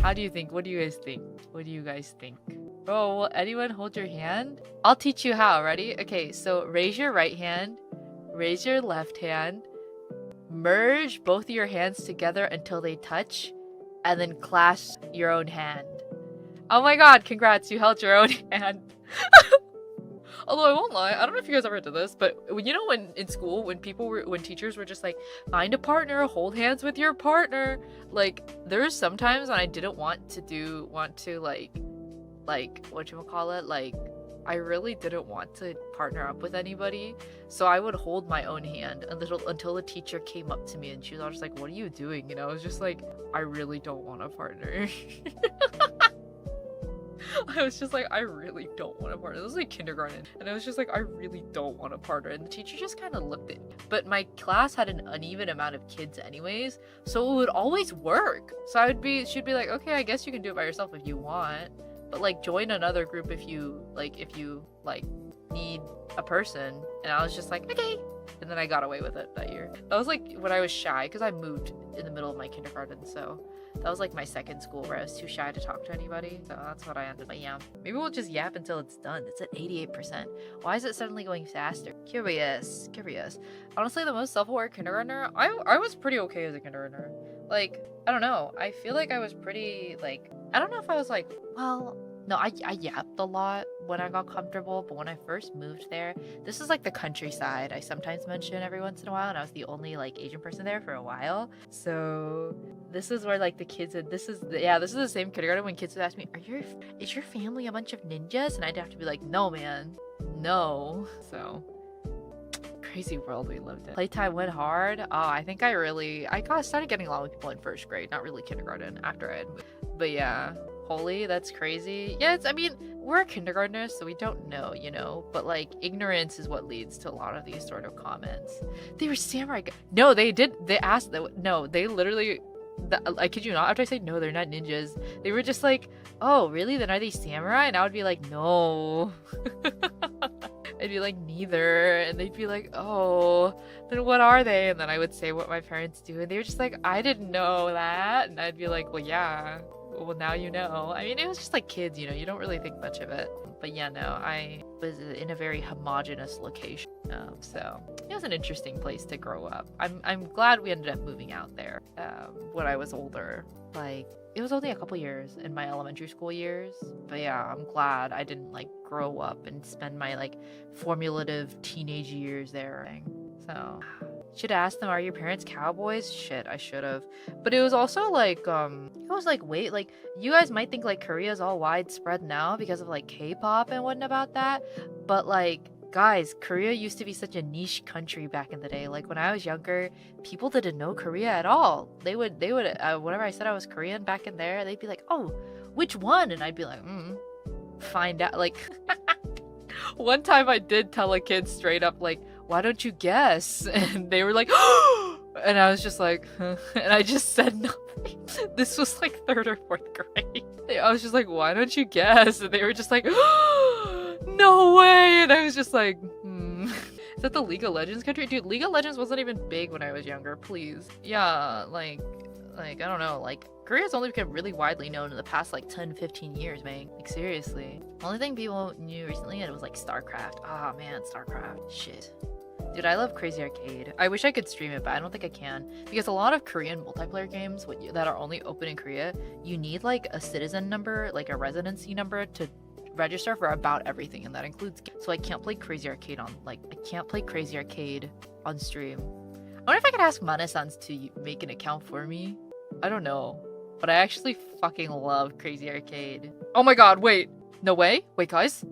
How do you think? What do you guys think? What do you guys think? Oh, will anyone hold your hand? I'll teach you how. Ready? Okay, so raise your right hand, raise your left hand, merge both of your hands together until they touch, and then clasp your own hand. Oh my god, congrats, you held your own hand. Although I won't lie, I don't know if you guys ever did this, but you know when in school, when teachers were just like, find a partner, hold hands with your partner. Like, there's sometimes when I didn't want to like, whatchamacallit, like, I really didn't want to partner up with anybody. So I would hold my own hand until the teacher came up to me and she was just like, what are you doing? And I was just like, I really don't want a partner. I was just like, I really don't want a partner. This was like kindergarten. And I was just like, I really don't want a partner. And the teacher just kind of looked at me. But my class had an uneven amount of kids anyways. So it would always work. So she'd be like, okay, I guess you can do it by yourself if you want. But like join another group if you need a person. And I was just like, okay. And then I got away with it that year. That was like when I was shy because I moved in the middle of my kindergarten. So that was like my second school where I was too shy to talk to anybody. So that's what I ended up. But yeah, maybe we'll just yap until it's done. It's at 88%. Why is it suddenly going faster? Curious. Honestly, the most self-aware kindergartner, I was pretty okay as a kindergartner. Like, I don't know. I feel like I was pretty, like, I don't know if I was like, well, no, I yapped a lot when I got comfortable, but when I first moved there, this is like the countryside I sometimes mention every once in a while, and I was the only like Asian person there for a while. So this is where like the kids, this is the same kindergarten when kids would ask me, is your family a bunch of ninjas? And I'd have to be like, no man, no. So crazy world we lived in. Playtime went hard. Oh, I think I started getting along with people in first grade, not really kindergarten after I had moved. But yeah, holy, that's crazy. Yeah, I mean, we're kindergartners, so we don't know, you know, but like ignorance is what leads to a lot of these sort of comments. They were samurai. No, they asked that. No, they literally, I kid you not, after I say no, they're not ninjas, they were just like, oh, really? Then are they samurai? And I would be like, no. I'd be like, neither. And they'd be like, oh, then what are they? And then I would say what my parents do. And they were just like, I didn't know that. And I'd be like, well, yeah. Well, now you know. I mean, it was just like kids, you know, you don't really think much of it. But yeah, no, I was in a very homogenous location. So it was an interesting place to grow up. I'm glad we ended up moving out there when I was older. Like, it was only a couple years in my elementary school years. But yeah, I'm glad I didn't like grow up and spend my like formative teenage years there. So should have asked them, are your parents cowboys? Shit, I should have. But it was also like, wait, like, you guys might think like Korea is all widespread now because of like K-pop and whatnot about that. But like, guys, Korea used to be such a niche country back in the day. Like when I was younger, people didn't know Korea at all. They would whenever I said I was Korean back in there, they'd be like, oh, which one? And I'd be like, find out. Like, one time I did tell a kid straight up, like, why don't you guess? And they were like, and I was just like, huh? And I just said nothing. This was like 3rd or 4th grade. I was just like, why don't you guess? And they were just like, no way. And I was just like, Is that the League of Legends country? Dude, League of Legends wasn't even big when I was younger, please. Yeah, like, I don't know, like, Korea's only become really widely known in the past, like, 10-15 years, man. Like, seriously. Only thing people knew recently, it was, like, StarCraft. Ah, man, StarCraft. Shit. Dude, I love Crazy Arcade. I wish I could stream it, but I don't think I can. Because a lot of Korean multiplayer games that are only open in Korea, you need, like, a citizen number, like, a residency number to register for about everything, and that includes games. So I can't play Crazy Arcade on stream. I wonder if I could ask Mana-sans to make an account for me. I don't know. But I actually fucking love Crazy Arcade. Oh my god, wait. No way? Wait, guys.